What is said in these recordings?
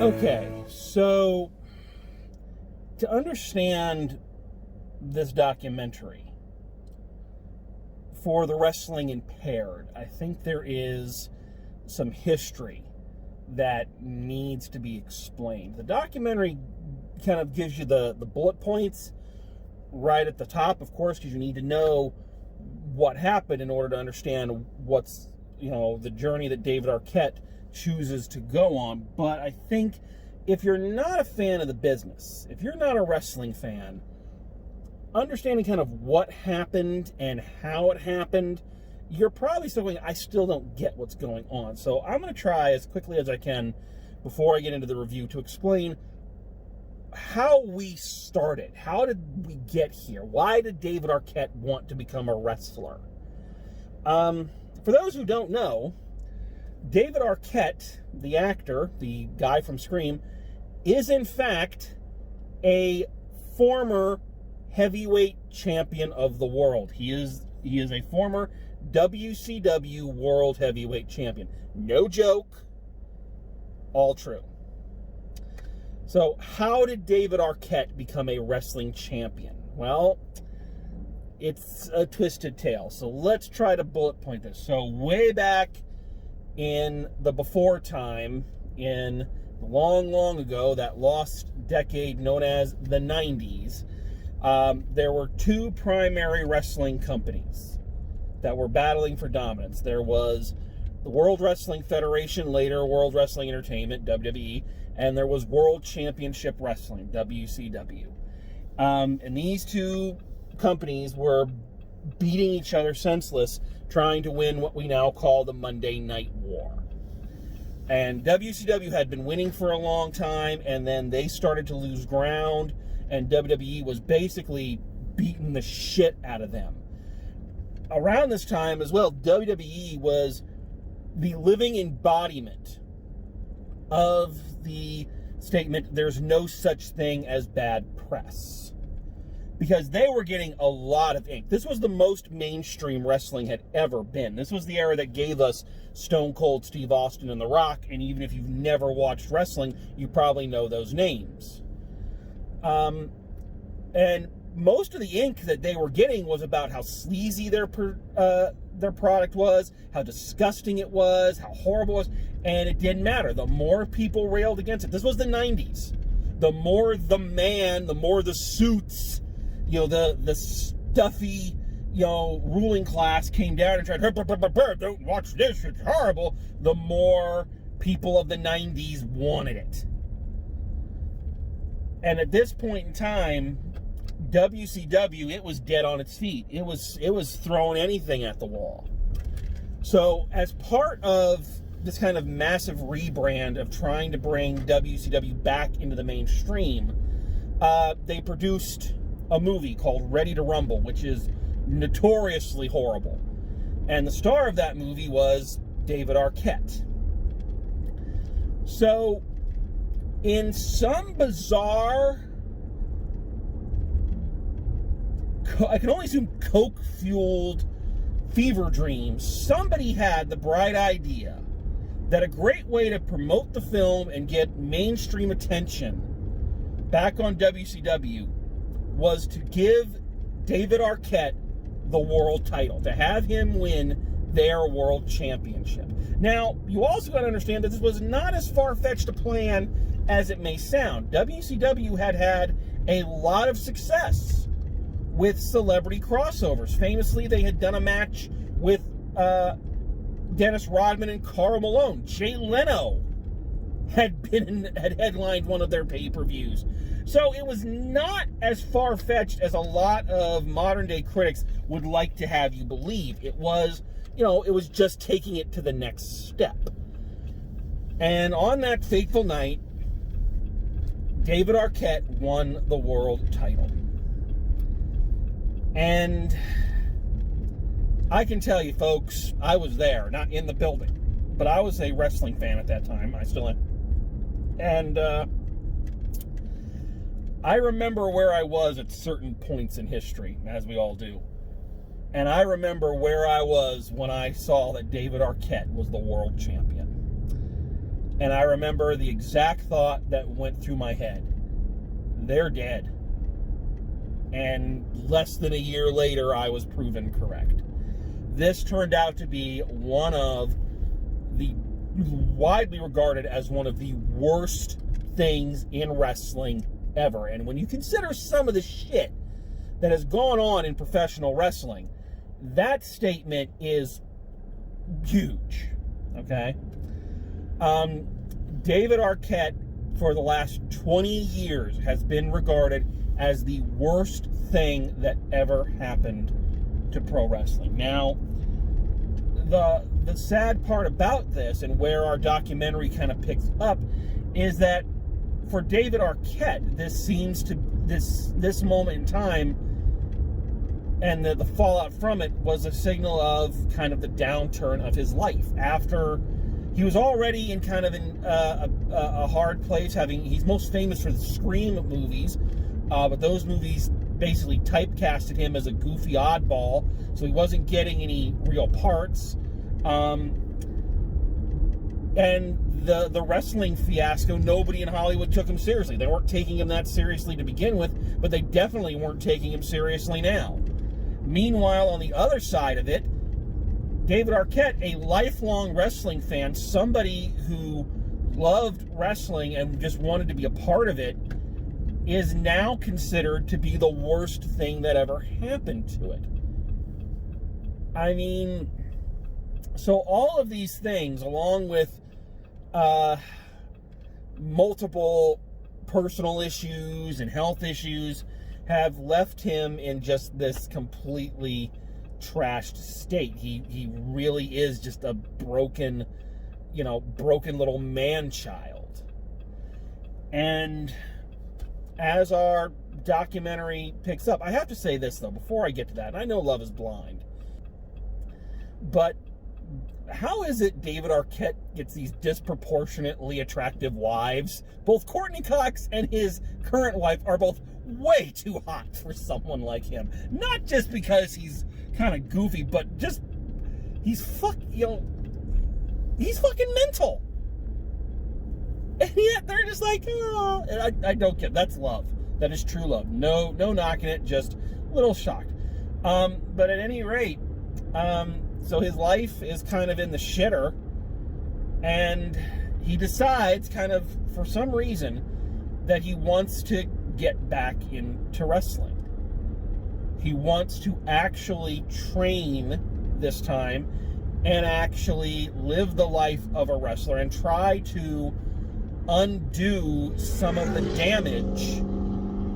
Okay, so to understand this documentary for the wrestling impaired, I think there is some history that needs to be explained. The documentary kind of gives you the bullet points right at the top, of course, because you need to know what happened in order to understand what's, the journey that David Arquette chooses to go on. But I think if you're not a fan of the business, if you're not a wrestling fan, understanding kind of what happened and how it happened, you're probably still going, I still don't get what's going on. So I'm going to try as quickly as I can before I get into the review to explain how we started. How did we get here? Why did David Arquette want to become a wrestler? For those who don't know, David Arquette, the actor, the guy from Scream, is in fact a former heavyweight champion of the world. He is a former WCW World Heavyweight Champion. No joke, all true. So, how did David Arquette become a wrestling champion? Well, it's a twisted tale. So let's try to bullet point this. So way back in the before time, in long, long ago, that lost decade known as the 90s, there were two primary wrestling companies that were battling for dominance. There was the World Wrestling Federation, later World Wrestling Entertainment, WWE, and there was World Championship Wrestling, WCW. And these two companies were beating each other senseless, trying to win what we now call the Monday Night War. And WCW had been winning for a long time, and then they started to lose ground, and WWE was basically beating the shit out of them. Around this time as well, WWE was the living embodiment of the statement, there's no such thing as bad press. Because they were getting a lot of ink. This was the most mainstream wrestling had ever been. This was the era that gave us Stone Cold Steve Austin and The Rock, and even if you've never watched wrestling, you probably know those names. And most of the ink that they were getting was about how sleazy their product was, how disgusting it was, how horrible it was, and it didn't matter. The more people railed against it, this was the 90s, the more the man, the more the suits, the stuffy, ruling class came down and tried, don't watch this, it's horrible, the more people of the 90s wanted it. And at this point in time, WCW, it was dead on its feet. It was throwing anything at the wall. So as part of this kind of massive rebrand of trying to bring WCW back into the mainstream, they produced a movie called Ready to Rumble, which is notoriously horrible. And the star of that movie was David Arquette. So, in some bizarre, I can only assume coke-fueled fever dream, somebody had the bright idea that a great way to promote the film and get mainstream attention back on WCW was to give David Arquette the world title, to have him win their world championship. Now, you also got to understand that this was not as far-fetched a plan as it may sound. WCW had a lot of success with celebrity crossovers. Famously, they had done a match with Dennis Rodman and Karl Malone. Jay Leno had headlined one of their pay-per-views. So it was not as far-fetched as a lot of modern-day critics would like to have you believe. It was, it was just taking it to the next step. And on that fateful night, David Arquette won the world title. And I can tell you, folks, I was there, not in the building, but I was a wrestling fan at that time. I still am. And I remember where I was at certain points in history, as we all do. And I remember where I was when I saw that David Arquette was the world champion. And I remember the exact thought that went through my head. They're dead. And less than a year later, I was proven correct. This turned out to be one of the widely regarded as one of the worst things in wrestling ever. And when you consider some of the shit that has gone on in professional wrestling, that statement is huge. Okay? David Arquette, for the last 20 years, has been regarded as the worst thing that ever happened to pro wrestling. Now, the sad part about this, and where our documentary kind of picks up, is that for David Arquette, this moment in time and the fallout from it was a signal of kind of the downturn of his life. After he was already in kind of a hard place, he's most famous for the Scream movies, but those movies basically typecasted him as a goofy oddball, so he wasn't getting any real parts. And the wrestling fiasco, nobody in Hollywood took him seriously. They weren't taking him that seriously to begin with, but they definitely weren't taking him seriously now. Meanwhile, on the other side of it, David Arquette, a lifelong wrestling fan, somebody who loved wrestling and just wanted to be a part of it, is now considered to be the worst thing that ever happened to it. I mean, so all of these things, along with multiple personal issues and health issues, have left him in just this completely trashed state. He really is just a broken little man-child. And as our documentary picks up, I have to say this, though, before I get to that, and I know Love is Blind, but how is it David Arquette gets these disproportionately attractive wives? Both Courtney Cox and his current wife are both way too hot for someone like him. Not just because he's kind of goofy, but just he's fucking mental. And yet they're just like, oh, I don't get it. That's love. That is true love. No knocking it, just a little shocked. But at any rate, so his life is kind of in the shitter, and he decides, kind of for some reason, that he wants to get back into wrestling. He wants to actually train this time and actually live the life of a wrestler and try to undo some of the damage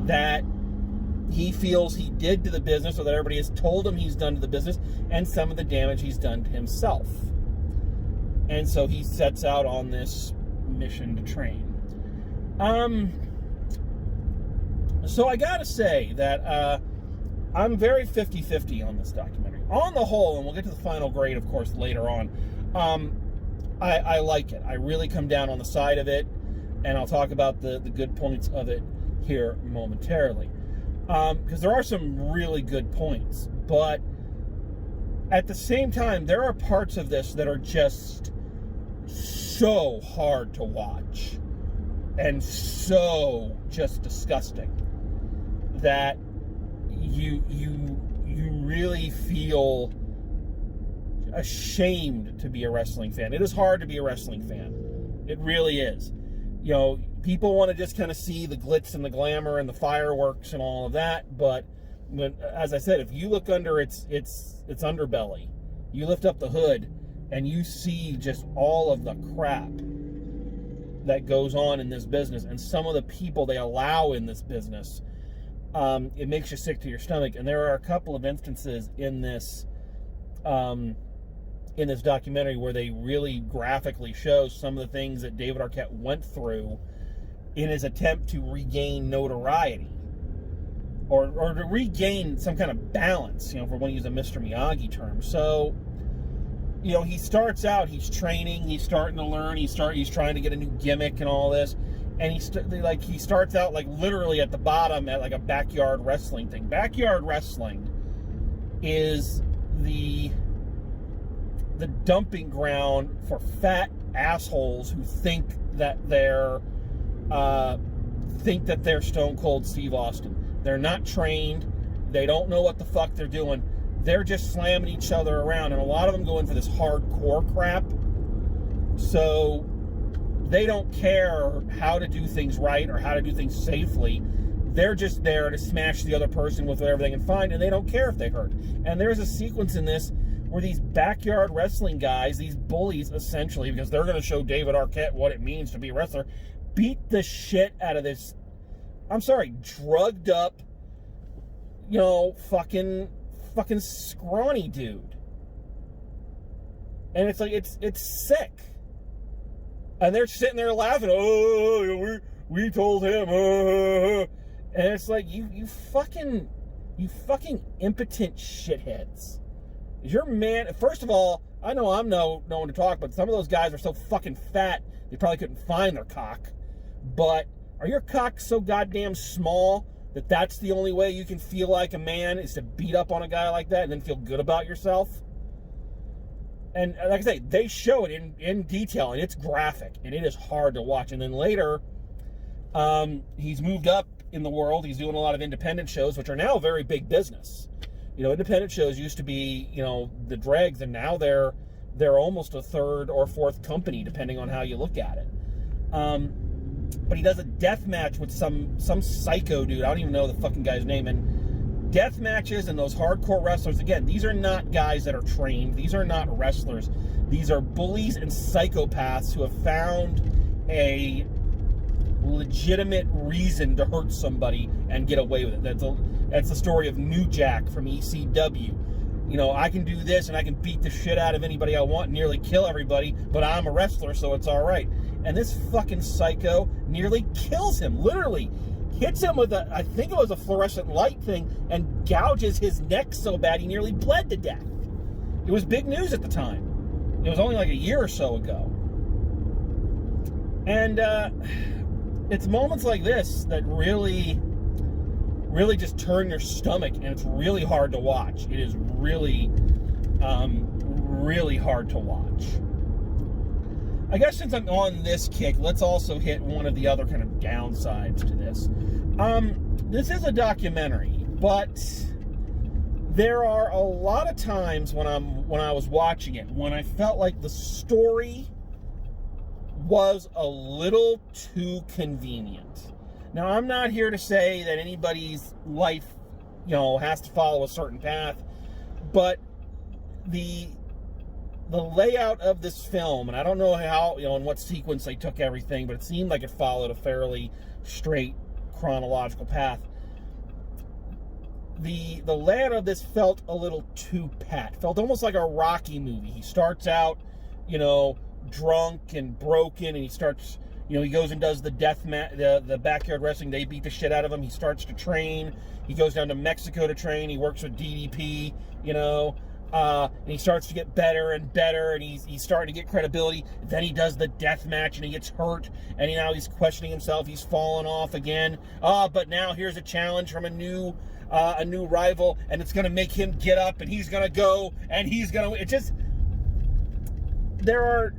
that he feels he did to the business, or that everybody has told him he's done to the business, and some of the damage he's done to himself. And so he sets out on this mission to train. So I gotta say that I'm very 50-50 on this documentary. On the whole, and we'll get to the final grade, of course, later on, I like it. I really come down on the side of it, and I'll talk about the good points of it here momentarily. Because there are some really good points, but at the same time, there are parts of this that are just so hard to watch and so just disgusting that you really feel ashamed to be a wrestling fan. It is hard to be a wrestling fan. It really is. You know, people want to just kind of see the glitz and the glamour and the fireworks and all of that, but as I said, if you look under its underbelly, you lift up the hood and you see just all of the crap that goes on in this business and some of the people they allow in this business, it makes you sick to your stomach. And there are a couple of instances in this documentary where they really graphically show some of the things that David Arquette went through in his attempt to regain notoriety, or to regain some kind of balance, for one to use a Mr. Miyagi term. So, he starts out, he's training, he's starting to learn, he's trying to get a new gimmick and all this, and he starts out like literally at the bottom at like a backyard wrestling thing. Backyard wrestling is the dumping ground for fat, assholes who think that they're Stone Cold Steve Austin. They're not trained. They don't know what the fuck they're doing. They're just slamming each other around, and a lot of them go in for this hardcore crap. So they don't care how to do things right or how to do things safely. They're just there to smash the other person with whatever they can find, and they don't care if they hurt. And there's a sequence in this where these backyard wrestling guys, these bullies essentially, because they're going to show David Arquette what it means to be a wrestler, beat the shit out of this, I'm sorry, drugged up, fucking scrawny dude. And it's like, it's sick. And they're sitting there laughing, oh, we told him, and it's like, you fucking impotent shitheads. Is your man, first of all, I know I'm no one to talk, but some of those guys are so fucking fat, they probably couldn't find their cock. But are your cocks so goddamn small that that's the only way you can feel like a man, is to beat up on a guy like that and then feel good about yourself? And like I say, they show it in detail, and it's graphic, and it is hard to watch. And then later, he's moved up in the world. He's doing a lot of independent shows, which are now very big business. Independent shows used to be, the dregs, and now they're almost a third or fourth company, depending on how you look at it. But he does a death match with some psycho dude. I don't even know the fucking guy's name. And death matches and those hardcore wrestlers, again, these are not guys that are trained. These are not wrestlers. These are bullies and psychopaths who have found a legitimate reason to hurt somebody and get away with it. That's the story of New Jack from ECW. I can do this and I can beat the shit out of anybody I want and nearly kill everybody, but I'm a wrestler, so it's all right. And this fucking psycho nearly kills him, literally hits him with I think it was a fluorescent light thing, and gouges his neck so bad he nearly bled to death. It was big news at the time. It was only like a year or so ago. And it's moments like this that really just turn your stomach, and it's really hard to watch. It is really, really hard to watch. I guess since I'm on this kick, let's also hit one of the other kind of downsides to this. This is a documentary, but there are a lot of times when I was watching it, when I felt like the story was a little too convenient. Now, I'm not here to say that anybody's life, has to follow a certain path, but the layout of this film, and I don't know how, in what sequence they took everything, but it seemed like it followed a fairly straight chronological path. The layout of this felt a little too pat. Felt almost like a Rocky movie. He starts out, drunk and broken, and he starts, he goes and does the the backyard wrestling. They beat the shit out of him. He starts to train. He goes down to Mexico to train. He works with DDP, and he starts to get better and better, and he's starting to get credibility. Then he does the death match, and he gets hurt, and now he's questioning himself. He's fallen off again. But now here's a challenge from a new rival, and it's going to make him get up, and he's going to go, and he's going to. It just, there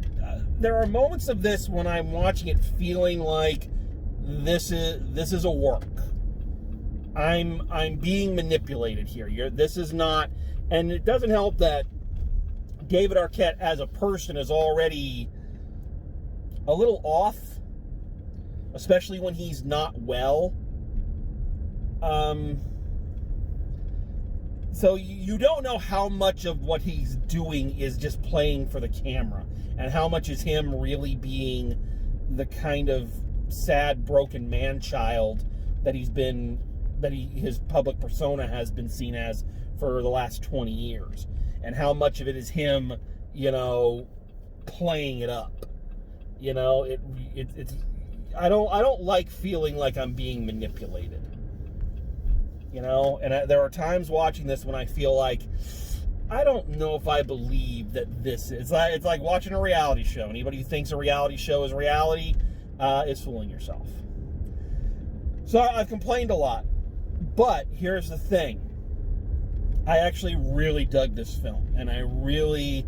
are moments of this when I'm watching it feeling like this is a work. I'm being manipulated here. This is not. And it doesn't help that David Arquette as a person is already a little off, especially when he's not well. So you don't know how much of what he's doing is just playing for the camera, and how much is him really being the kind of sad, broken man-child that his public persona has been seen as for the last 20 years, and how much of it is him, playing it up. It's I don't like feeling like I'm being manipulated. And there are times watching this when I feel like I don't know if I believe that this is. It's like watching a reality show. Anybody who thinks a reality show is reality is fooling yourself. So I've complained a lot, but here's the thing. I actually really dug this film, and I really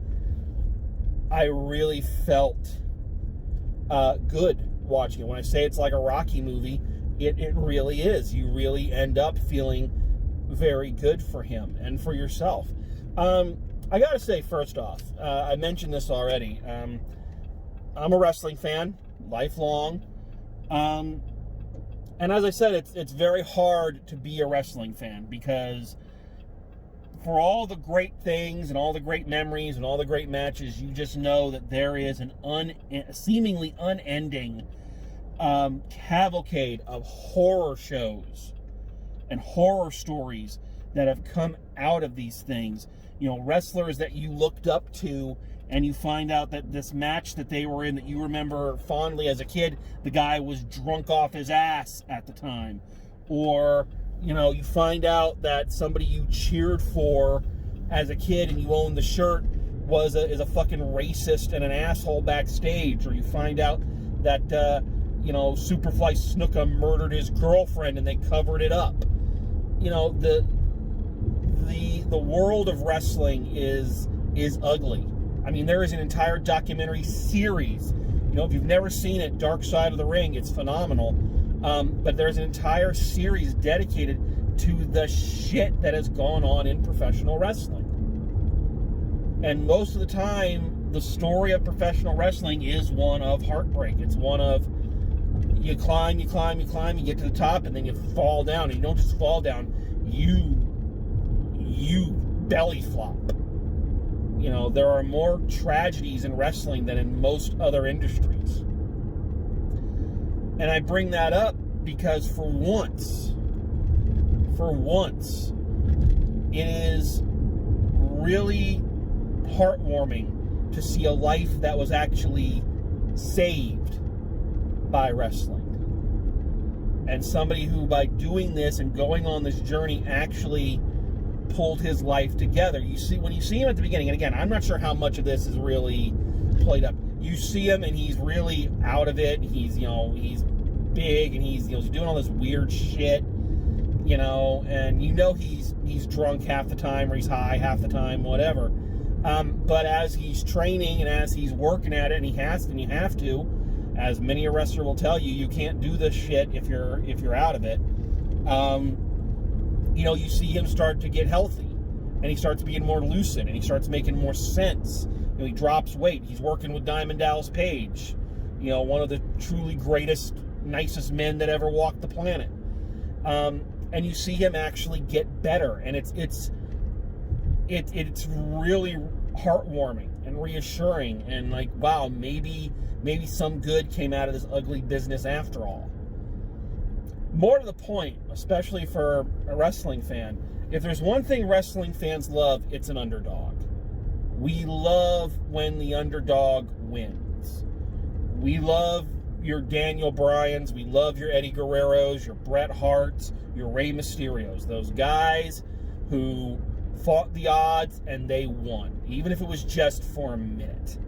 felt good watching it. When I say it's like a Rocky movie, it really is. You really end up feeling very good for him and for yourself. I gotta say, first off, I mentioned this already. I'm a wrestling fan, lifelong. And as I said, it's very hard to be a wrestling fan because for all the great things and all the great memories and all the great matches, you just know that there is an seemingly unending cavalcade of horror shows and horror stories that have come out of these things. You know, wrestlers that you looked up to, and you find out that this match that they were in that you remember fondly as a kid, the guy was drunk off his ass at the time. Or, you know, you find out that somebody you cheered for as a kid and you owned the shirt is a fucking racist and an asshole backstage. Or you find out that, you know, Superfly Snuka murdered his girlfriend and they covered it up. You know, the world of wrestling is ugly. I mean, there is an entire documentary series. You know, if you've never seen it, Dark Side of the Ring, it's phenomenal. But there's an entire series dedicated to the shit that has gone on in professional wrestling. And most of the time, the story of professional wrestling is one of heartbreak. It's one of you climb, you get to the top, and then you fall down. And you don't just fall down, you belly flop. You know, there are more tragedies in wrestling than in most other industries. And I bring that up because for once, it is really heartwarming to see a life that was actually saved by wrestling. And somebody who, by doing this and going on this journey, actually pulled his life together. You see, when you see him at the beginning, and again, I'm not sure how much of this is really played up. You see him and he's really out of it. He's, you know, he's big and he's, you know, he's doing all this weird shit, you know, and you know he's drunk half the time or he's high half the time, whatever. But as he's training and as he's working at it, and you have to, as many a wrestler will tell you, you can't do this shit if you're out of it. You know, you see him start to get healthy, and he starts being more lucid, and he starts making more sense. You know, he drops weight. He's working with Diamond Dallas Page, you know, one of the truly greatest, nicest men that ever walked the planet. And you see him actually get better, and it's really heartwarming and reassuring, and like, wow, maybe some good came out of this ugly business after all. More to the point, especially for a wrestling fan, if there's one thing wrestling fans love, it's an underdog. We love when the underdog wins. We love your Daniel Bryans, we love your Eddie Guerreros, your Bret Harts, your Rey Mysterios, those guys who fought the odds and they won, even if it was just for a minute.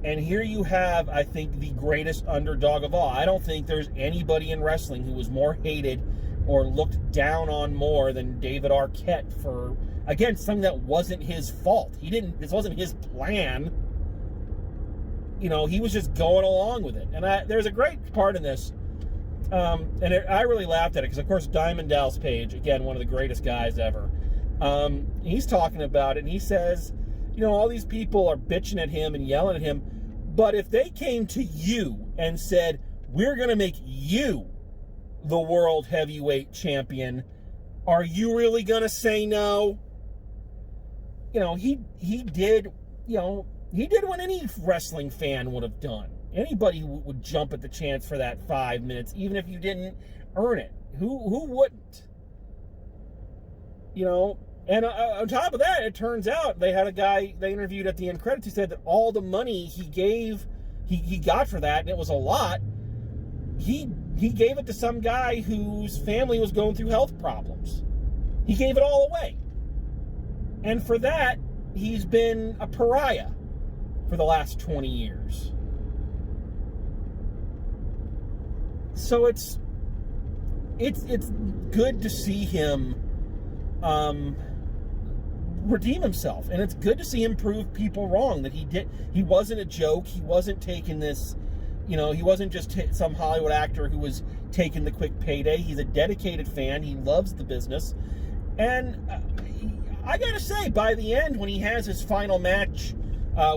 And here you have, I think, the greatest underdog of all. I don't think there's anybody in wrestling who was more hated or looked down on more than David Arquette for, again, something that wasn't his fault. This wasn't his plan. You know, he was just going along with it. And there's a great part in this, I really laughed at it because, of course, Diamond Dallas Page, again, one of the greatest guys ever, he's talking about it, and he says, you know, all these people are bitching at him and yelling at him, but if they came to you and said, we're going to make you the world heavyweight champion, are you really going to say no? You know, he did what any wrestling fan would have done. Anybody would jump at the chance for that 5 minutes, even if you didn't earn it. Who wouldn't? You know, and on top of that, it turns out they had a guy they interviewed at the end credits who said that all the money he got for that, and it was a lot, he gave it to some guy whose family was going through health problems. He gave it all away. And for that, he's been a pariah for the last 20 years. So it's good to see him redeem himself, and it's good to see him prove people wrong, that he wasn't a joke. He wasn't taking this You know, he wasn't just some Hollywood actor who was taking the quick payday. He's a dedicated fan. He loves the business. And I got to say, by the end, when he has his final match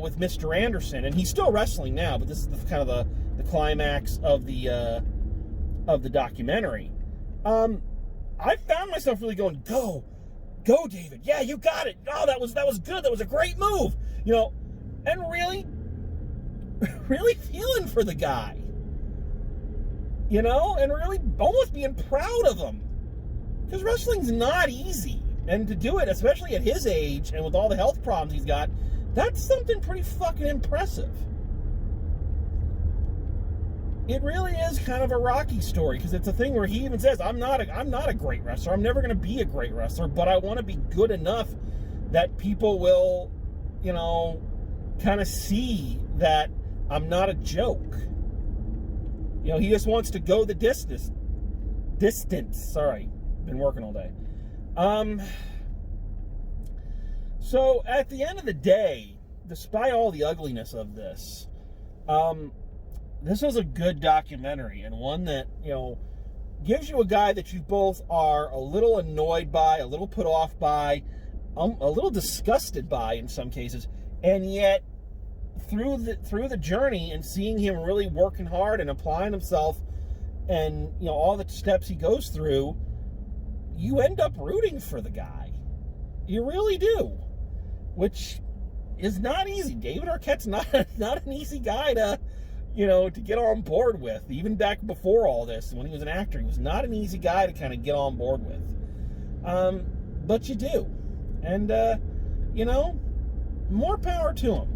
with Mr. Anderson, and he's still wrestling now, but this is kind of the climax of the documentary. I found myself really going, go, David. Yeah, you got it. Oh, that was good. That was a great move. You know, and really feeling for the guy. You know, and really almost being proud of him. Because wrestling's not easy. And to do it, especially at his age and with all the health problems he's got, that's something pretty fucking impressive. It really is kind of a Rocky story, because it's a thing where he even says, I'm not a great wrestler. I'm never going to be a great wrestler, but I want to be good enough that people will, you know, kind of see that I'm not a joke. You know, he just wants to go the distance. Sorry, been working all day. So at the end of the day, despite all the ugliness of this, this was a good documentary, and one that, you know, gives you a guy that you both are a little annoyed by, a little put off by, a little disgusted by in some cases, and yet through the journey and seeing him really working hard and applying himself, and, you know, all the steps he goes through, you end up rooting for the guy. You really do, which is not easy. David Arquette's not an easy guy to, you know, to get on board with. Even back before all this, when he was an actor, he was not an easy guy to kind of get on board with. But you do. And, you know, more power to him.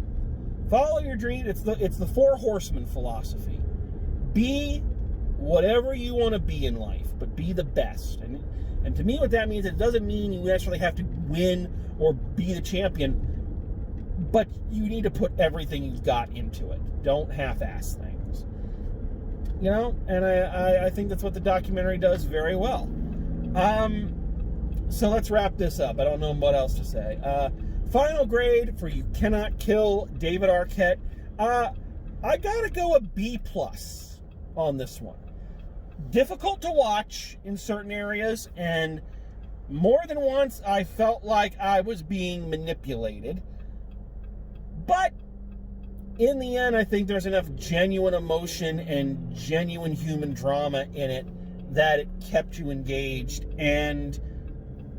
Follow your dream. It's the Four Horsemen philosophy. Be whatever you want to be in life, but be the best. And to me, what that means, it doesn't mean you necessarily have to win or be the champion, but you need to put everything you've got into it. Don't half-ass things. You know, and I think that's what the documentary does very well. So let's wrap this up. I don't know what else to say. Final grade for You Cannot Kill David Arquette. I gotta go a B+ on this one. Difficult to watch in certain areas, and more than once I felt like I was being manipulated. But in the end, I think there's enough genuine emotion and genuine human drama in it that it kept you engaged. And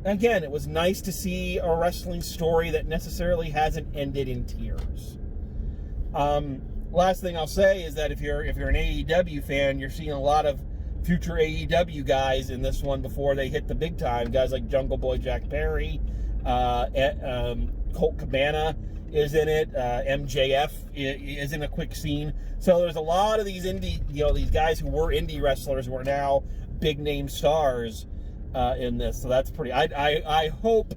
again, it was nice to see a wrestling story that necessarily hasn't ended in tears. Last thing I'll say is that if you're an AEW fan, you're seeing a lot of future AEW guys in this one before they hit the big time. Guys like Jungle Boy Jack Perry, Colt Cabana is in it. MJF is in a quick scene. So there's a lot of these these guys who were indie wrestlers who are now big name stars in this. So that's pretty. I hope.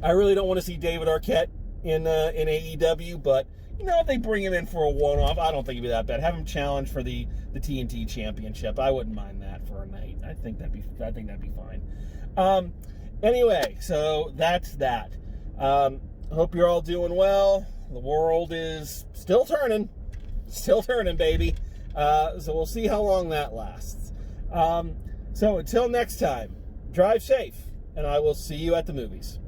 I really don't want to see David Arquette in AEW, but you know, if they bring him in for a one-off, I don't think it'd be that bad. Have him challenge for the TNT Championship. I wouldn't mind that for a night. I think that'd be fine. Anyway, so that's that. Hope you're all doing well. The world is still turning, baby. So we'll see how long that lasts. So until next time, drive safe, and I will see you at the movies.